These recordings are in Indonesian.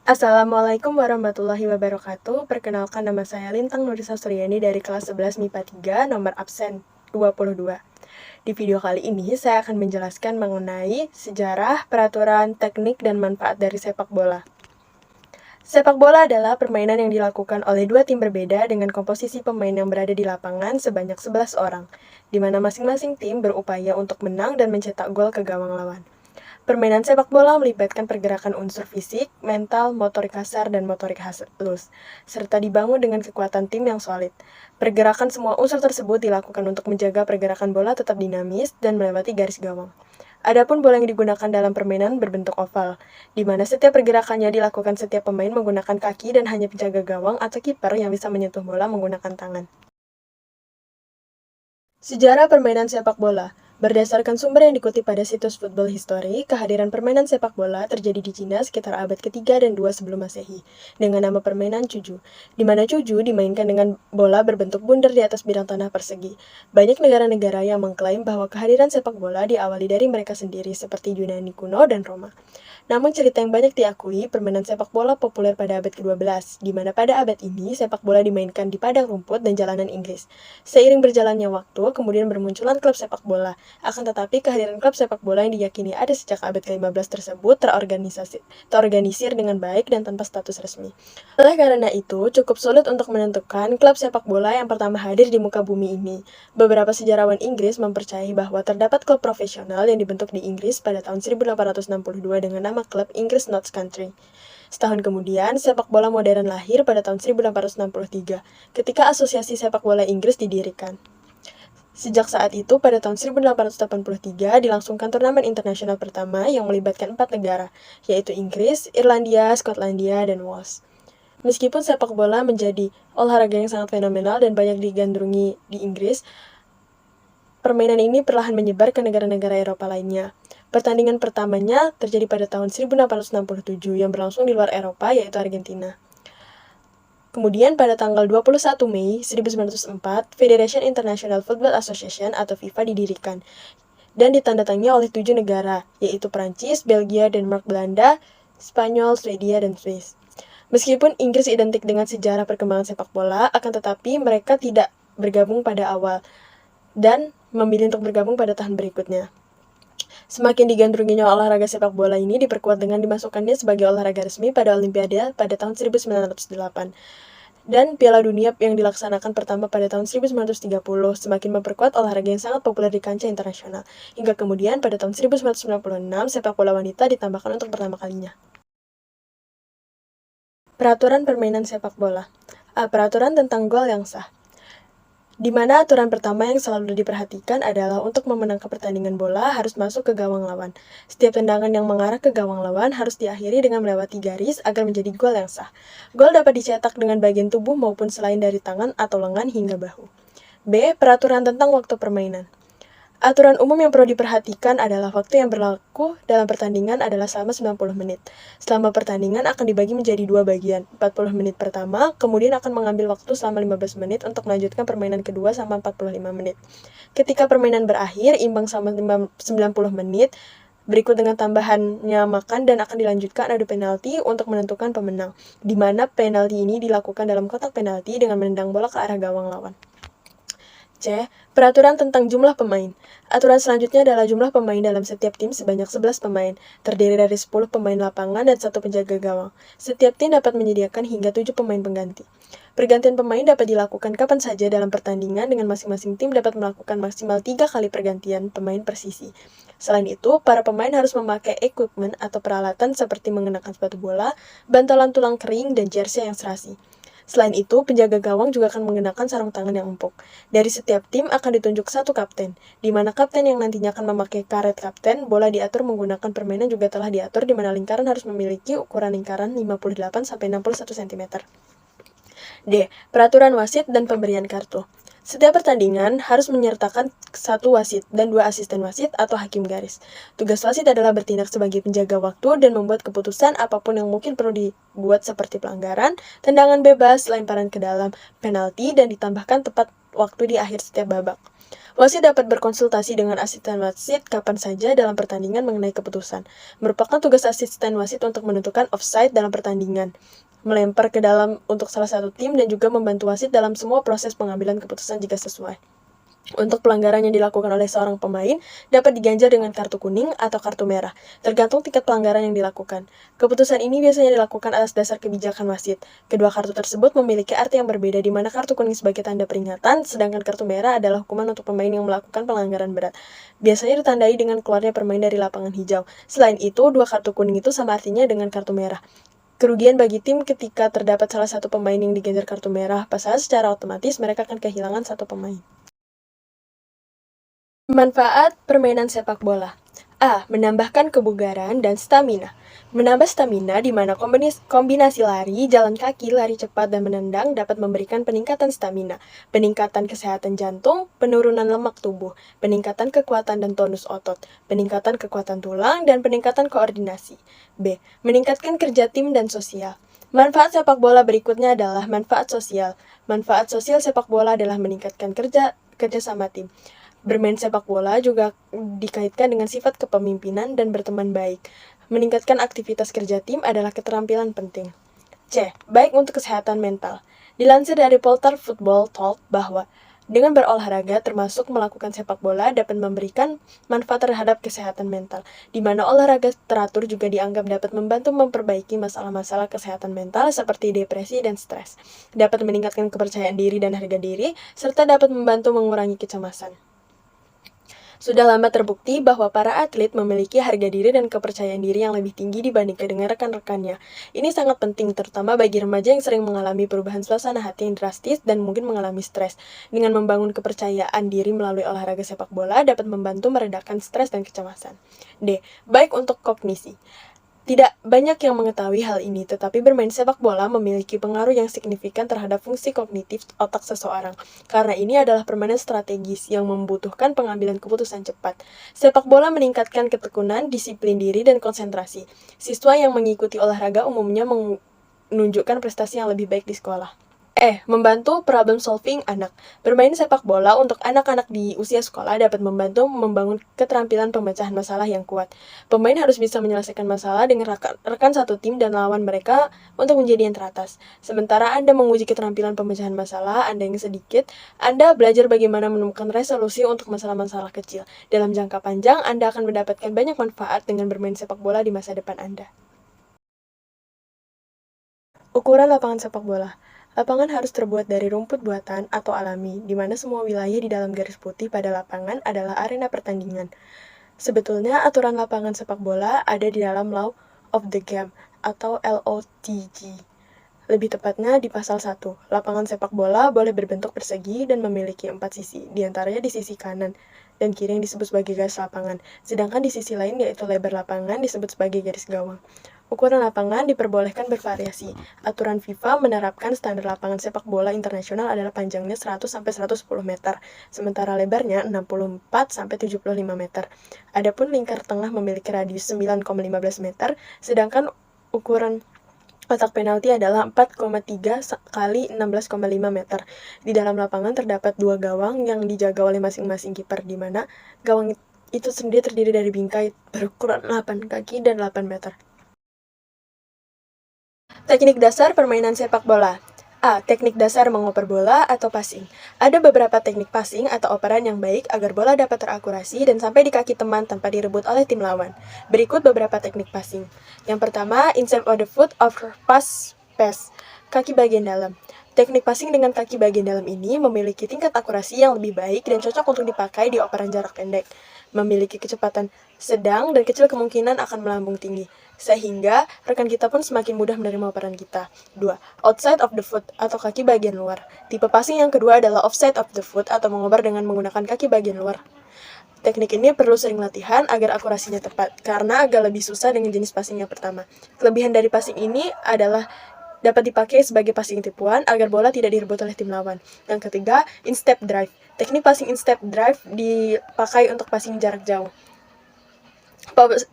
Assalamualaikum warahmatullahi wabarakatuh. Perkenalkan, nama saya Lintang Nurisa Suryani dari kelas 11 MIPA 3, nomor absen 22. Di video kali ini, saya akan menjelaskan mengenai sejarah, peraturan, teknik, dan manfaat dari sepak bola. Sepak bola adalah permainan yang dilakukan oleh dua tim berbeda dengan komposisi pemain yang berada di lapangan sebanyak 11 orang, di mana masing-masing tim berupaya untuk menang dan mencetak gol ke gawang lawan. Permainan sepak bola melibatkan pergerakan unsur fisik, mental, motorik kasar, dan motorik halus, serta dibangun dengan kekuatan tim yang solid. Pergerakan semua unsur tersebut dilakukan untuk menjaga pergerakan bola tetap dinamis dan melewati garis gawang. Adapun bola yang digunakan dalam permainan berbentuk oval, di mana setiap pergerakannya dilakukan setiap pemain menggunakan kaki dan hanya penjaga gawang atau kiper yang bisa menyentuh bola menggunakan tangan. Sejarah permainan sepak bola. Berdasarkan sumber yang dikutip pada situs Football History, kehadiran permainan sepak bola terjadi di Cina sekitar abad ketiga dan 2 sebelum Masehi, dengan nama permainan cuju, di mana cuju dimainkan dengan bola berbentuk bundar di atas bidang tanah persegi. Banyak negara-negara yang mengklaim bahwa kehadiran sepak bola diawali dari mereka sendiri, seperti Yunani kuno dan Roma. Namun cerita yang banyak diakui, permainan sepak bola populer pada abad ke-12, di mana pada abad ini sepak bola dimainkan di padang rumput dan jalanan Inggris. Seiring berjalannya waktu, kemudian bermunculan klub sepak bola. Akan tetapi, kehadiran klub sepak bola yang diyakini ada sejak abad ke-15 tersebut terorganisir dengan baik dan tanpa status resmi. Oleh karena itu, cukup sulit untuk menentukan klub sepak bola yang pertama hadir di muka bumi ini. Beberapa sejarawan Inggris mempercayai bahwa terdapat klub profesional yang dibentuk di Inggris pada tahun 1862 dengan nama klub Inggris Notts County. Setahun kemudian, sepak bola modern lahir pada tahun 1863, ketika Asosiasi Sepak Bola Inggris didirikan. Sejak saat itu, pada tahun 1883, dilangsungkan turnamen internasional pertama yang melibatkan 4 negara, yaitu Inggris, Irlandia, Skotlandia, dan Wales. Meskipun sepak bola menjadi olahraga yang sangat fenomenal dan banyak digandrungi di Inggris, permainan ini perlahan menyebar ke negara-negara Eropa lainnya. Pertandingan pertamanya terjadi pada tahun 1867 yang berlangsung di luar Eropa, yaitu Argentina. Kemudian pada tanggal 21 Mei 1904, Federation International Football Association atau FIFA didirikan dan ditandatangani oleh 7 negara, yaitu Prancis, Belgia, Denmark, Belanda, Spanyol, Swedia, dan Swiss. Meskipun Inggris identik dengan sejarah perkembangan sepak bola, akan tetapi mereka tidak bergabung pada awal dan memilih untuk bergabung pada tahun berikutnya. Semakin digandrunginya olahraga sepak bola ini diperkuat dengan dimasukkannya sebagai olahraga resmi pada Olimpiade pada tahun 1908. Dan Piala Dunia yang dilaksanakan pertama pada tahun 1930 semakin memperkuat olahraga yang sangat populer di kancah internasional. Hingga kemudian pada tahun 1996 sepak bola wanita ditambahkan untuk pertama kalinya. Peraturan permainan sepak bola. Peraturan tentang gol yang sah. Di mana aturan pertama yang selalu diperhatikan adalah untuk memenangkan pertandingan bola harus masuk ke gawang lawan. Setiap tendangan yang mengarah ke gawang lawan harus diakhiri dengan melewati garis agar menjadi gol yang sah. Gol dapat dicetak dengan bagian tubuh maupun selain dari tangan atau lengan hingga bahu. B. Peraturan tentang waktu permainan. Aturan umum yang perlu diperhatikan adalah waktu yang berlaku dalam pertandingan adalah selama 90 menit. Selama pertandingan akan dibagi menjadi 2 bagian, 40 menit pertama, kemudian akan mengambil waktu selama 15 menit untuk melanjutkan permainan kedua selama 45 menit. Ketika permainan berakhir, imbang selama 90 menit, berikut dengan tambahannya makan dan akan dilanjutkan adu penalti untuk menentukan pemenang, di mana penalti ini dilakukan dalam kotak penalti dengan menendang bola ke arah gawang lawan. C. Peraturan tentang jumlah pemain. Aturan selanjutnya adalah jumlah pemain dalam setiap tim sebanyak 11 pemain, terdiri dari 10 pemain lapangan dan 1 penjaga gawang. Setiap tim dapat menyediakan hingga 7 pemain pengganti. Pergantian pemain dapat dilakukan kapan saja dalam pertandingan dengan masing-masing tim dapat melakukan maksimal 3 kali pergantian pemain per sisi. Selain itu, para pemain harus memakai equipment atau peralatan seperti mengenakan sepatu bola, bantalan tulang kering, dan jersey yang serasi. Selain itu, penjaga gawang juga akan mengenakan sarung tangan yang empuk. Dari setiap tim akan ditunjuk satu kapten, di mana kapten yang nantinya akan memakai karet kapten. Bola diatur menggunakan permainan juga telah diatur di mana lingkaran harus memiliki ukuran lingkaran 58-61 cm. D. Peraturan wasit dan pemberian kartu. Setiap pertandingan harus menyertakan 1 wasit dan 2 asisten wasit atau hakim garis. Tugas wasit adalah bertindak sebagai penjaga waktu dan membuat keputusan apapun yang mungkin perlu dibuat seperti pelanggaran, tendangan bebas, lemparan ke dalam, penalti, dan ditambahkan tepat waktu di akhir setiap babak. Wasit dapat berkonsultasi dengan asisten wasit kapan saja dalam pertandingan mengenai keputusan. Merupakan tugas asisten wasit untuk menentukan offside dalam pertandingan, melempar ke dalam untuk salah satu tim, dan juga membantu wasit dalam semua proses pengambilan keputusan jika sesuai. Untuk pelanggaran yang dilakukan oleh seorang pemain dapat diganjar dengan kartu kuning atau kartu merah, tergantung tingkat pelanggaran yang dilakukan. Keputusan ini biasanya dilakukan atas dasar kebijakan wasit. Kedua kartu tersebut memiliki arti yang berbeda, di mana kartu kuning sebagai tanda peringatan, sedangkan kartu merah adalah hukuman untuk pemain yang melakukan pelanggaran berat. Biasanya ditandai dengan keluarnya pemain dari lapangan hijau. Selain itu, dua kartu kuning itu sama artinya dengan kartu merah. Kerugian bagi tim ketika terdapat salah satu pemain yang diganjar kartu merah, pasal secara otomatis mereka akan kehilangan satu pemain. Manfaat permainan sepak bola. A. Menambahkan kebugaran dan stamina. Menambah stamina di mana kombinasi lari, jalan kaki, lari cepat, dan menendang dapat memberikan peningkatan stamina, peningkatan kesehatan jantung, penurunan lemak tubuh, peningkatan kekuatan dan tonus otot, peningkatan kekuatan tulang, dan peningkatan koordinasi. B. Meningkatkan kerja tim dan sosial. Manfaat sepak bola berikutnya adalah manfaat sosial. Manfaat sosial sepak bola adalah meningkatkan kerja sama tim. Bermain sepak bola juga dikaitkan dengan sifat kepemimpinan dan berteman baik. Meningkatkan aktivitas kerja tim adalah keterampilan penting. C. Baik untuk kesehatan mental. Dilansir dari Poltar Football Talk bahwa dengan berolahraga termasuk melakukan sepak bola dapat memberikan manfaat terhadap kesehatan mental, di mana olahraga teratur juga dianggap dapat membantu memperbaiki masalah-masalah kesehatan mental seperti depresi dan stres, dapat meningkatkan kepercayaan diri dan harga diri, serta dapat membantu mengurangi kecemasan. Sudah lama terbukti bahwa para atlet memiliki harga diri dan kepercayaan diri yang lebih tinggi dibandingkan dengan rekan-rekannya. Ini sangat penting, terutama bagi remaja yang sering mengalami perubahan suasana hati yang drastis dan mungkin mengalami stres. Dengan membangun kepercayaan diri melalui olahraga sepak bola dapat membantu meredakan stres dan kecemasan. D. Baik untuk kognisi. Tidak banyak yang mengetahui hal ini, tetapi bermain sepak bola memiliki pengaruh yang signifikan terhadap fungsi kognitif otak seseorang. Karena ini adalah permainan strategis yang membutuhkan pengambilan keputusan cepat. Sepak bola meningkatkan ketekunan, disiplin diri, dan konsentrasi. Siswa yang mengikuti olahraga umumnya menunjukkan prestasi yang lebih baik di sekolah. Membantu problem solving anak. Bermain sepak bola untuk anak-anak di usia sekolah dapat membantu membangun keterampilan pemecahan masalah yang kuat. Pemain harus bisa menyelesaikan masalah dengan rekan satu tim dan lawan mereka untuk menjadi yang teratas. Sementara Anda menguji keterampilan pemecahan masalah Anda yang sedikit, Anda belajar bagaimana menemukan resolusi untuk masalah-masalah kecil. Dalam jangka panjang, Anda akan mendapatkan banyak manfaat dengan bermain sepak bola di masa depan Anda. Ukuran lapangan sepak bola. Lapangan harus terbuat dari rumput buatan atau alami, di mana semua wilayah di dalam garis putih pada lapangan adalah arena pertandingan. Sebetulnya aturan lapangan sepak bola ada di dalam Law of the Game atau LOTG. Lebih tepatnya di pasal 1, lapangan sepak bola boleh berbentuk persegi dan memiliki 4 sisi, diantaranya di sisi kanan dan kiri yang disebut sebagai garis lapangan, sedangkan di sisi lain yaitu lebar lapangan disebut sebagai garis gawang. Ukuran lapangan diperbolehkan bervariasi. Aturan FIFA menerapkan standar lapangan sepak bola internasional adalah panjangnya 100-110 meter, sementara lebarnya 64-75 meter. Adapun lingkar tengah memiliki radius 9,15 meter, sedangkan ukuran kotak penalti adalah 4,3 kali 16,5 meter. Di dalam lapangan terdapat 2 gawang yang dijaga oleh masing-masing kiper, di mana gawang itu sendiri terdiri dari bingkai berukuran 8 kaki dan 8 meter. Teknik dasar permainan sepak bola. A. Teknik dasar mengoper bola atau passing. Ada beberapa teknik passing atau operan yang baik agar bola dapat terakurasi dan sampai di kaki teman tanpa direbut oleh tim lawan. Berikut beberapa teknik passing. Yang pertama, insert of the foot of pass. Kaki bagian dalam. Teknik passing dengan kaki bagian dalam ini memiliki tingkat akurasi yang lebih baik dan cocok untuk dipakai di operan jarak pendek. Memiliki kecepatan sedang dan kecil kemungkinan akan melambung tinggi, sehingga rekan kita pun semakin mudah menerima operan kita. 2. Outside of the foot atau kaki bagian luar. Tipe passing yang kedua adalah offside of the foot atau mengoper dengan menggunakan kaki bagian luar. Teknik ini perlu sering latihan agar akurasinya tepat, karena agak lebih susah dengan jenis passing yang pertama. Kelebihan dari passing ini adalah dapat dipakai sebagai passing tipuan agar bola tidak direbut oleh tim lawan. Yang ketiga, in-step drive. Teknik passing in-step drive dipakai untuk passing jarak jauh.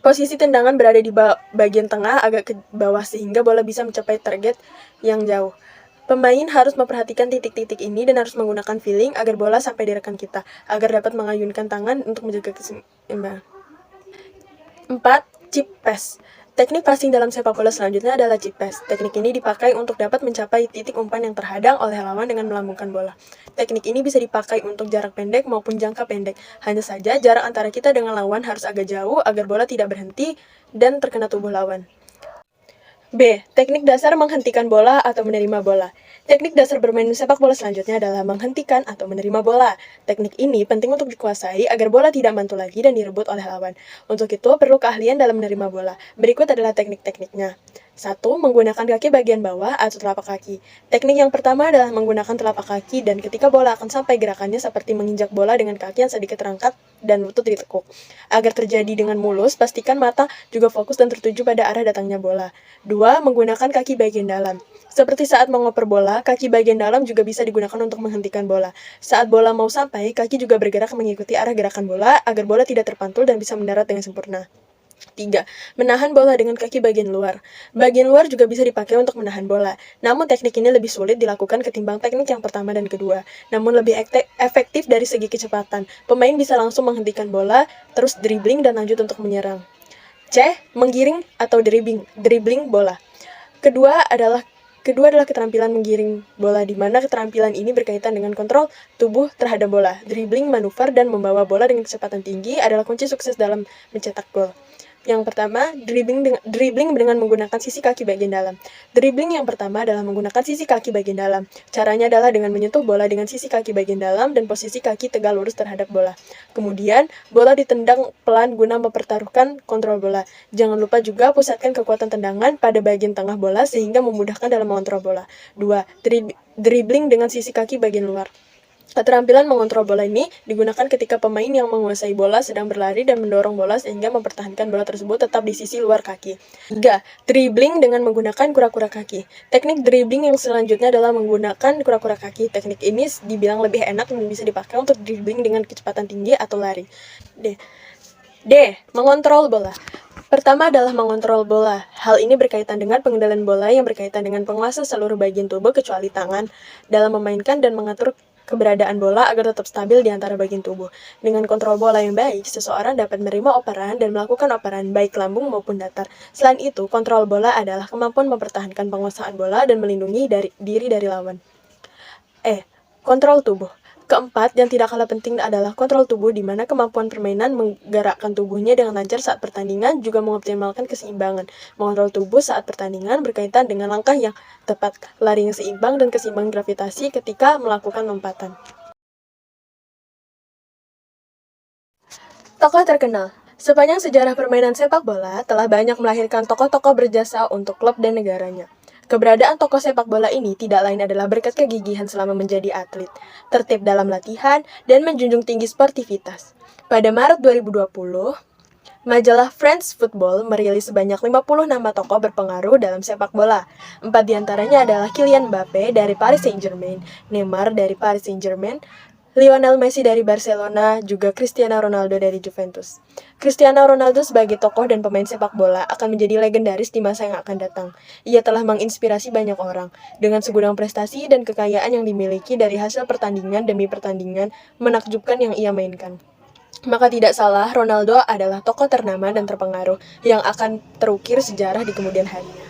Posisi tendangan berada di bagian tengah agak ke bawah sehingga bola bisa mencapai target yang jauh. Pemain harus memperhatikan titik-titik ini dan harus menggunakan feeling agar bola sampai di rekan kita, agar dapat mengayunkan tangan untuk menjaga keseimbangan. 4. Chip pass. Teknik passing dalam sepak bola selanjutnya adalah chip pass. Teknik ini dipakai untuk dapat mencapai titik umpan yang terhadang oleh lawan dengan melambungkan bola. Teknik ini bisa dipakai untuk jarak pendek maupun jangka pendek. Hanya saja jarak antara kita dengan lawan harus agak jauh agar bola tidak berhenti dan terkena tubuh lawan. B. Teknik dasar menghentikan bola atau menerima bola. Teknik dasar bermain sepak bola selanjutnya adalah menghentikan atau menerima bola. Teknik ini penting untuk dikuasai agar bola tidak mantul lagi dan direbut oleh lawan. Untuk itu, perlu keahlian dalam menerima bola. Berikut adalah teknik-tekniknya. 1. Menggunakan kaki bagian bawah atau telapak kaki. Teknik yang pertama adalah menggunakan telapak kaki dan ketika bola akan sampai gerakannya seperti menginjak bola dengan kaki yang sedikit terangkat dan lutut ditekuk. Agar terjadi dengan mulus, pastikan mata juga fokus dan tertuju pada arah datangnya bola. 2. Menggunakan kaki bagian dalam. Seperti saat mengoper bola, kaki bagian dalam juga bisa digunakan untuk menghentikan bola. Saat bola mau sampai, kaki juga bergerak mengikuti arah gerakan bola agar bola tidak terpantul dan bisa mendarat dengan sempurna. 3. Menahan bola dengan kaki bagian luar. Bagian luar juga bisa dipakai untuk menahan bola. Namun teknik ini lebih sulit dilakukan ketimbang teknik yang pertama dan kedua. Namun lebih efektif dari segi kecepatan. Pemain bisa langsung menghentikan bola, terus dribbling dan lanjut untuk menyerang. C. Menggiring atau dribbling bola. Kedua adalah keterampilan menggiring bola, di mana keterampilan ini berkaitan dengan kontrol tubuh terhadap bola. Dribbling, manuver, dan membawa bola dengan kecepatan tinggi adalah kunci sukses dalam mencetak gol. Yang pertama, dribbling dengan menggunakan sisi kaki bagian dalam. Dribbling yang pertama adalah menggunakan sisi kaki bagian dalam. Caranya adalah dengan menyentuh bola dengan sisi kaki bagian dalam dan posisi kaki tegak lurus terhadap bola. Kemudian, bola ditendang pelan guna mempertaruhkan kontrol bola. Jangan lupa juga pusatkan kekuatan tendangan pada bagian tengah bola sehingga memudahkan dalam mengontrol bola. 2. Dribbling dengan sisi kaki bagian luar. Keterampilan mengontrol bola ini digunakan ketika pemain yang menguasai bola sedang berlari dan mendorong bola sehingga mempertahankan bola tersebut tetap di sisi luar kaki. 3. Dribbling dengan menggunakan kura-kura kaki. Teknik dribbling yang selanjutnya adalah menggunakan kura-kura kaki. Teknik ini dibilang lebih enak dan bisa dipakai untuk dribbling dengan kecepatan tinggi atau lari. D. Mengontrol bola. Pertama adalah mengontrol bola. Hal ini berkaitan dengan pengendalian bola yang berkaitan dengan penguasaan seluruh bagian tubuh kecuali tangan dalam memainkan dan mengatur keberadaan bola agar tetap stabil di antara bagian tubuh. Dengan kontrol bola yang baik, seseorang dapat menerima operan dan melakukan operan baik lambung maupun datar. Selain itu, kontrol bola adalah kemampuan mempertahankan penguasaan bola dan melindungi diri dari lawan. Kontrol tubuh. Keempat, yang tidak kalah penting adalah kontrol tubuh, di mana kemampuan permainan menggerakkan tubuhnya dengan lancar saat pertandingan juga mengoptimalkan keseimbangan. Mengontrol tubuh saat pertandingan berkaitan dengan langkah yang tepat, lari yang seimbang, dan keseimbangan gravitasi ketika melakukan lompatan. Tokoh terkenal. Sepanjang sejarah permainan sepak bola, telah banyak melahirkan tokoh-tokoh berjasa untuk klub dan negaranya. Keberadaan tokoh sepak bola ini tidak lain adalah berkat kegigihan selama menjadi atlet, tertib dalam latihan, dan menjunjung tinggi sportivitas. Pada Maret 2020, majalah France Football merilis sebanyak 50 nama tokoh berpengaruh dalam sepak bola. 4 diantaranya adalah Kylian Mbappe dari Paris Saint-Germain, Neymar dari Paris Saint-Germain, Lionel Messi dari Barcelona, juga Cristiano Ronaldo dari Juventus. Cristiano Ronaldo sebagai tokoh dan pemain sepak bola akan menjadi legendaris di masa yang akan datang. Ia telah menginspirasi banyak orang. Dengan segudang prestasi dan kekayaan yang dimiliki dari hasil pertandingan demi pertandingan menakjubkan yang ia mainkan. Maka tidak salah, Ronaldo adalah tokoh ternama dan terpengaruh yang akan terukir sejarah di kemudian hari.